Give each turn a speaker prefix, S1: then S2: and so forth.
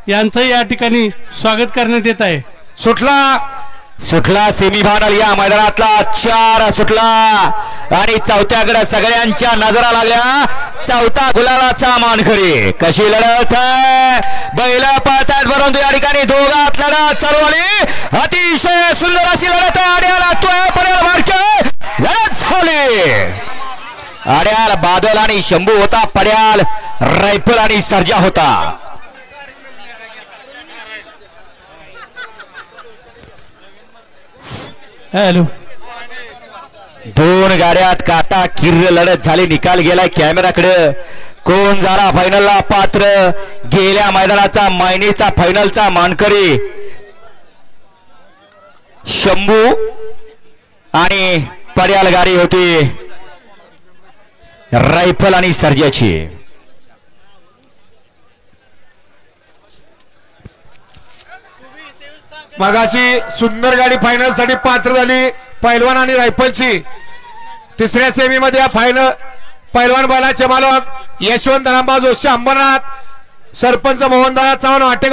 S1: यांचं या ठिकाणी स्वागत करण्यात येत आहे।
S2: सुटला सेमीफायनल या मैदानातला 4 सुटला आणि चौथ्याकडे सगळ्यांच्या नजरा लागल्या। चौथा गुलालाचा मानकरी कशी लढत आहे, बैल पळतात परंतु या ठिकाणी दोघात लढत चालू आली। अतिशय सुंदर अशी लढत आहे। आड्याला तोय पर्यंत मार्के लढत झाली। आड्याल बादल आणि शंभू होता, पड्याल रायफल आणि सर्जा होता।
S1: हॅलो,
S2: दोन गाड्यात काटा किर्र लढत झाली। निकाल गेलाय कॅमेराकडे। कोण झाला फायनलला पात्र? गेल्या मैदानाचा मायनीचा फायनलचा मानकरी शंभू आणि पड्याल गाडी होती रायफल आणि सर्जाची।
S3: मगाशी सुंदर गाडी फायनल साठी पात्र झाली पैलवान आणि रायफलची। तिसऱ्या सेमी मध्ये फायनल पैलवान बैलाचे मालक यशवंत रामबा जोशी अंबरनाथ, सरपंच मोहनदादा चव्हाण वाटेगाव